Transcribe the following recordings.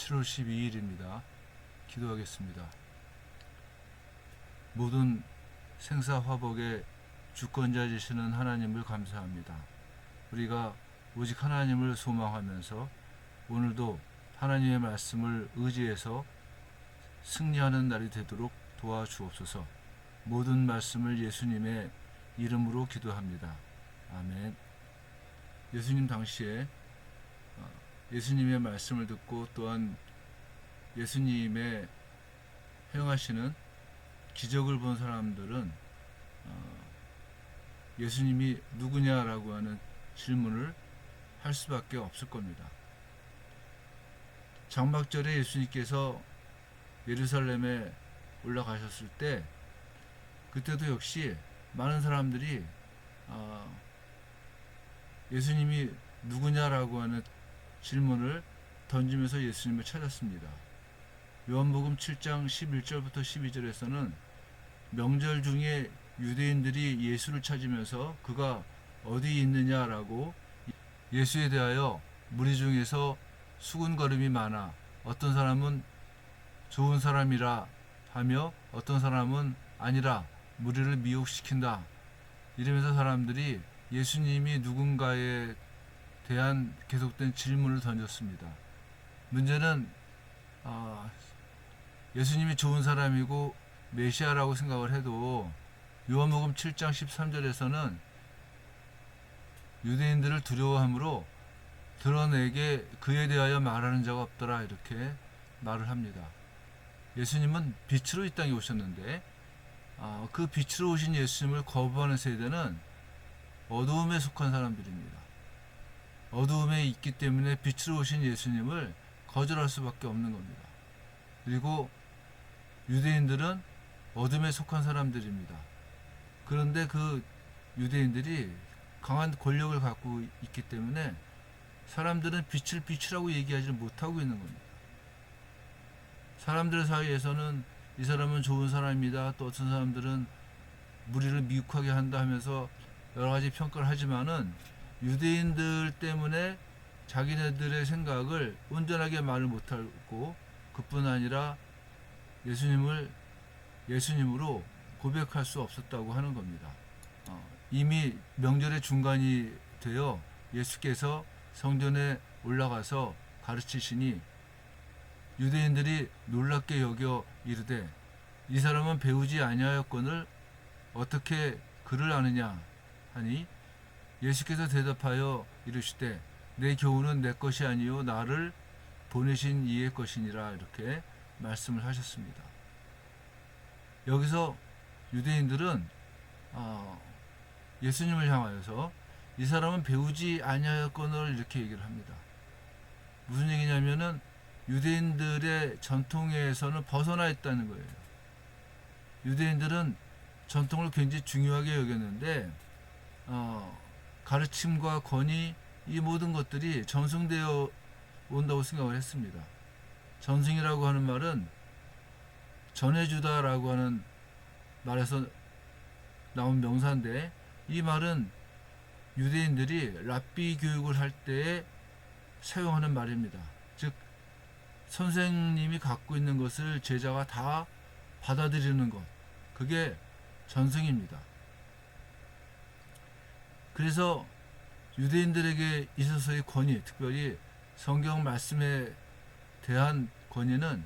7월 12일입니다. 기도하겠습니다. 모든 생사화복의 주권자 되시는 하나님을 감사합니다. 우리가 오직 하나님을 소망하면서 오늘도 하나님의 말씀을 의지해서 승리하는 날이 되도록 도와주옵소서. 모든 말씀을 예수님의 이름으로 기도합니다. 아멘. 예수님 당시에 예수님의 말씀을 듣고 또한 예수님의 행하시는 기적을 본 사람들은 예수님이 누구냐라고 하는 질문을 할 수밖에 없을 겁니다. 장막절에 예수님께서 예루살렘에 올라가셨을 때 그때도 역시 많은 사람들이 예수님이 누구냐라고 하는 질문을 던지면서 예수님을 찾았습니다. 요한복음 7장 11절부터 12절에서는 명절 중에 유대인들이 예수를 찾으면서 그가 어디 있느냐라고 예수에 대하여 무리 중에서 수군거림이 많아 어떤 사람은 좋은 사람이라 하며 어떤 사람은 아니라 무리를 미혹시킨다 이러면서 사람들이 예수님이 누군가에 대한 계속된 질문을 던졌습니다. 문제는 예수님이 좋은 사람이고 메시아라고 생각을 해도 요한복음 7장 13절에서는 유대인들을 두려워함으로 드러내게 그에 대하여 말하는 자가 없더라 이렇게 말을 합니다. 예수님은 빛으로 이 땅에 오셨는데 그 빛으로 오신 예수님을 거부하는 세대는 어두움에 속한 사람들입니다. 어두움에 있기 때문에 빛으로 오신 예수님을 거절할 수밖에 없는 겁니다. 그리고 유대인들은 어둠에 속한 사람들입니다. 그런데 그 유대인들이 강한 권력을 갖고 있기 때문에 사람들은 빛을 빛이라고 얘기하지 못하고 있는 겁니다. 사람들 사이에서는 이 사람은 좋은 사람입니다. 또 어떤 사람들은 무리를 미혹하게 한다 하면서 여러 가지 평가를 하지만은 유대인들 때문에 자기네들의 생각을 온전하게 말을 못하고 그뿐 아니라 예수님으로 고백할 수 없었다고 하는 겁니다. 이미 명절의 중간이 되어 예수께서 성전에 올라가서 가르치시니 유대인들이 놀랍게 여겨 이르되 이 사람은 배우지 아니하였거늘 어떻게 그를 아느냐 하니 예수께서 대답하여 이르시되 내 교훈은 내 것이 아니요 나를 보내신 이의 것이니라 이렇게 말씀을 하셨습니다. 여기서 유대인들은 예수님을 향하여서 이 사람은 배우지 아니하였거늘 이렇게 얘기를 합니다. 무슨 얘기냐면은 유대인들의 전통에서는 벗어나 있다는 거예요. 유대인들은 전통을 굉장히 중요하게 여겼는데 가르침과 권위 이 모든 것들이 전승되어 온다고 생각을 했습니다. 전승이라고 하는 말은 전해주다라고 하는 말에서 나온 명사인데 이 말은 유대인들이 랍비 교육을 할 때에 사용하는 말입니다. 즉 선생님이 갖고 있는 것을 제자가 다 받아들이는 것 그게 전승입니다. 그래서 유대인들에게 있어서의 권위 특별히 성경 말씀에 대한 권위는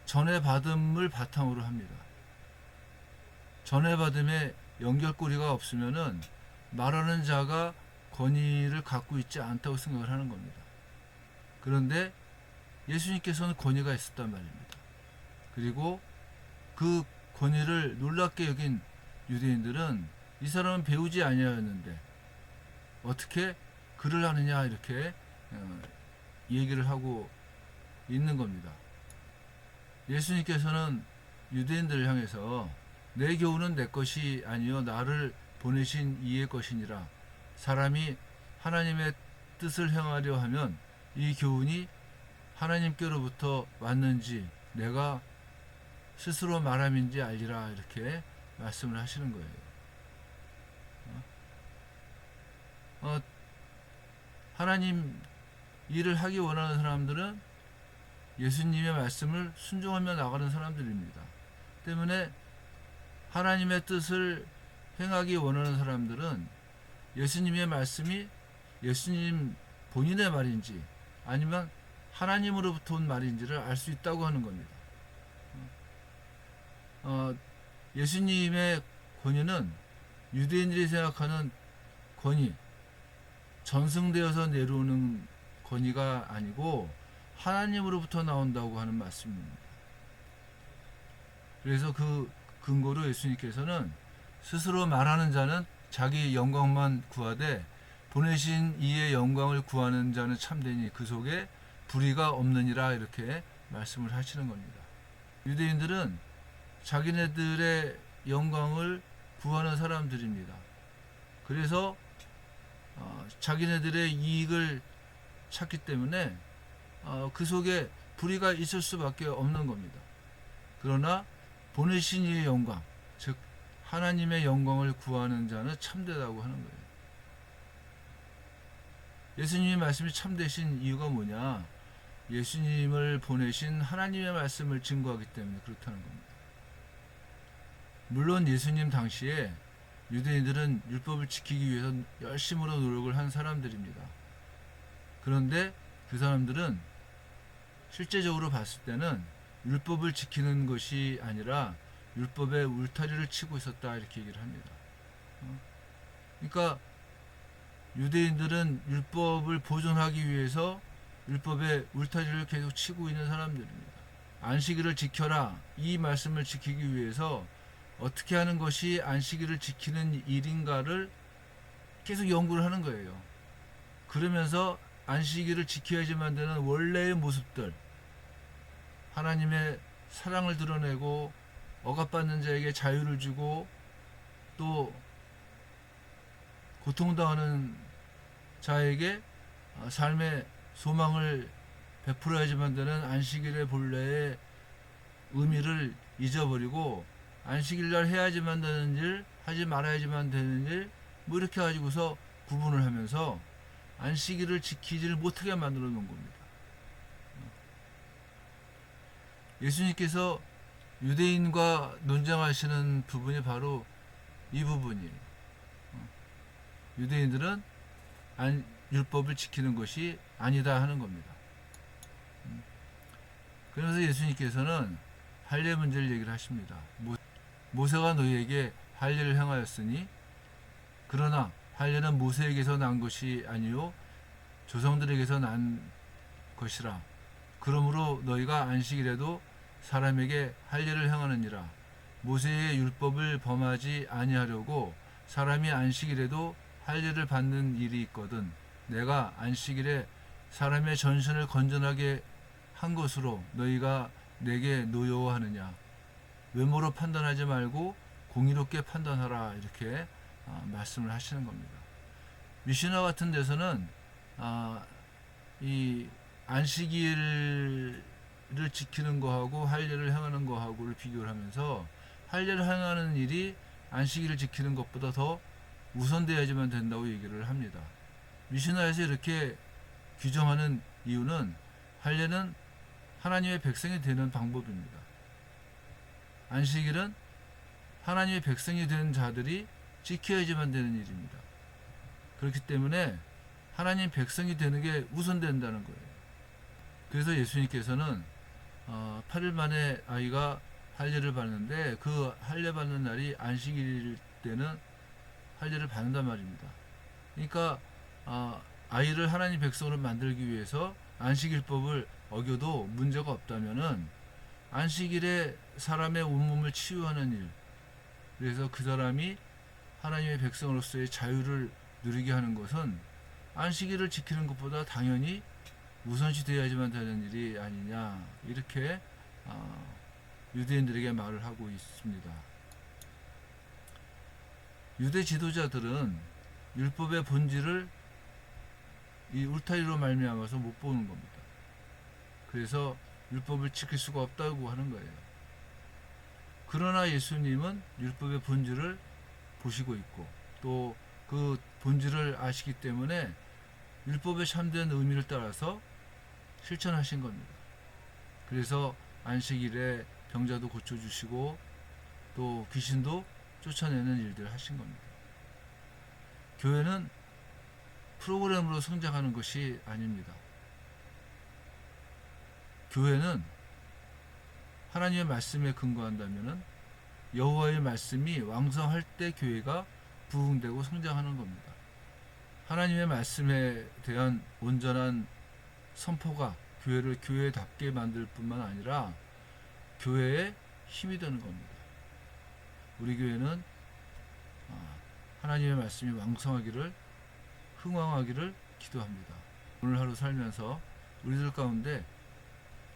전해받음을 바탕으로 합니다. 전해받음에 연결고리가 없으면은 말하는 자가 권위를 갖고 있지 않다고 생각을 하는 겁니다. 그런데 예수님께서는 권위가 있었단 말입니다. 그리고 그 권위를 놀랍게 여긴 유대인들은 이 사람은 배우지 아니하였는데 어떻게 그를 아느냐 이렇게 얘기를 하고 있는 겁니다. 예수님께서는 유대인들을 향해서 내 교훈은 내 것이 아니요 나를 보내신 이의 것이니라. 사람이 하나님의 뜻을 행하려 하면 이 교훈이 하나님께로부터 왔는지 내가 스스로 말함인지 알리라 이렇게 말씀을 하시는 거예요. 하나님 일을 하기 원하는 사람들은 예수님의 말씀을 순종하며 나가는 사람들입니다. 때문에 하나님의 뜻을 행하기 원하는 사람들은 예수님의 말씀이 예수님 본인의 말인지 아니면 하나님으로부터 온 말인지를 알 수 있다고 하는 겁니다. 예수님의 권위는 유대인들이 생각하는 권위, 전승되어서 내려오는 권위가 아니고 하나님으로부터 나온다고 하는 말씀입니다. 그래서 그 근거로 예수님께서는 스스로 말하는 자는 자기 영광만 구하되 보내신 이의 영광을 구하는 자는 참되니 그 속에 불의가 없느니라, 이렇게 말씀을 하시는 겁니다. 유대인들은 자기네들의 영광을 구하는 사람들입니다. 그래서 자기네들의 이익을 찾기 때문에 그 속에 불의가 있을 수밖에 없는 겁니다. 그러나 보내신 이의 영광, 즉 하나님의 영광을 구하는 자는 참되다고 하는 거예요. 예수님의 말씀이 참되신 이유가 뭐냐? 예수님을 보내신 하나님의 말씀을 증거하기 때문에 그렇다는 겁니다. 물론 예수님 당시에 유대인들은 율법을 지키기 위해서 열심으로 노력을 한 사람들입니다. 그런데 그 사람들은 실제적으로 봤을 때는 율법을 지키는 것이 아니라 율법에 울타리를 치고 있었다, 이렇게 얘기를 합니다. 그러니까 유대인들은 율법을 보존하기 위해서 율법에 울타리를 계속 치고 있는 사람들입니다. 안식일을 지켜라, 이 말씀을 지키기 위해서 어떻게 하는 것이 안식일을 지키는 일인가를 계속 연구를 하는 거예요. 그러면서 안식일을 지켜야지만 되는 원래의 모습들, 하나님의 사랑을 드러내고 억압받는 자에게 자유를 주고 또 고통당하는 자에게 삶의 소망을 베풀어야지만 되는 안식일의 본래의 의미를 잊어버리고 안식일날 해야지만 되는 일, 하지 말아야지만 되는 일, 뭐 이렇게 가지고서 구분을 하면서 안식일을 지키지를 못하게 만들어 놓은 겁니다. 예수님께서 유대인과 논쟁하시는 부분이 바로 이 부분이에요. 유대인들은 율법을 지키는 것이 아니다 하는 겁니다. 그래서 예수님께서는 할례 문제를 얘기를 하십니다. 모세가 너희에게 할례를 행하였으니 그러나 할례는 모세에게서 난 것이 아니요 조상들에게서 난 것이라. 그러므로 너희가 안식일에도 사람에게 할례를 행하느니라. 모세의 율법을 범하지 아니하려고 사람이 안식일에도 할례를 받는 일이 있거든. 내가 안식일에 사람의 전신을 건전하게 한 것으로 너희가 내게 노여워하느냐. 외모로 판단하지 말고 공의롭게 판단하라, 이렇게 말씀을 하시는 겁니다. 미시나 같은 데서는 이 안식일을 지키는 거하고 할례를 행하는 거하고를 비교를 하면서 할례를 행하는 일이 안식일을 지키는 것보다 더 우선되어야지만 된다고 얘기를 합니다. 미시나에서 이렇게 규정하는 이유는 할례는 하나님의 백성이 되는 방법입니다. 안식일은 하나님의 백성이 된 자들이 지켜야지만 되는 일입니다. 그렇기 때문에 하나님 백성이 되는 게 우선된다는 거예요. 그래서 예수님께서는 8일 만에 아이가 할례를 받는데 그 할례 받는 날이 안식일일 때는 할례를 받는단 말입니다. 그러니까 아이를 하나님 백성으로 만들기 위해서 안식일법을 어겨도 문제가 없다면은 안식일에 사람의 온몸을 치유하는 일, 그래서 그 사람이 하나님의 백성으로서의 자유를 누리게 하는 것은 안식일을 지키는 것보다 당연히 우선시 되어야지만 되는 일이 아니냐, 이렇게 유대인들에게 말을 하고 있습니다. 유대 지도자들은 율법의 본질을 이 울타리로 말미암아서 못 보는 겁니다. 그래서 율법을 지킬 수가 없다고 하는 거예요. 그러나 예수님은 율법의 본질을 보시고 있고 또 그 본질을 아시기 때문에 율법의 참된 의미를 따라서 실천하신 겁니다. 그래서 안식일에 병자도 고쳐주시고 또 귀신도 쫓아내는 일들을 하신 겁니다. 교회는 프로그램으로 성장하는 것이 아닙니다. 교회는 하나님의 말씀에 근거한다면 여호와의 말씀이 왕성할 때 교회가 부흥되고 성장하는 겁니다. 하나님의 말씀에 대한 온전한 선포가 교회를 교회답게 만들 뿐만 아니라 교회의 힘이 되는 겁니다. 우리 교회는 하나님의 말씀이 왕성하기를, 흥왕하기를 기도합니다. 오늘 하루 살면서 우리들 가운데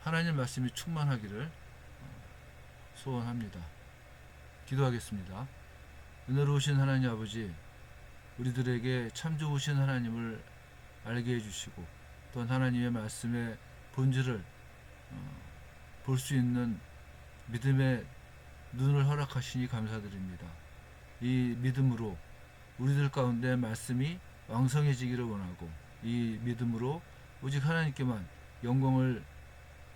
하나님 말씀이 충만하기를 소원합니다. 기도하겠습니다. 은혜로우신 하나님 아버지, 우리들에게 참 좋으신 하나님을 알게 해주시고 또한 하나님의 말씀의 본질을 볼 수 있는 믿음의 눈을 허락하시니 감사드립니다. 이 믿음으로 우리들 가운데 말씀이 왕성해지기를 원하고 이 믿음으로 오직 하나님께만 영광을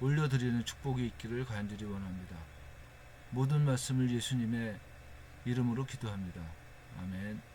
올려드리는 축복이 있기를 간절히 원합니다. 모든 말씀을 예수님의 이름으로 기도합니다. 아멘.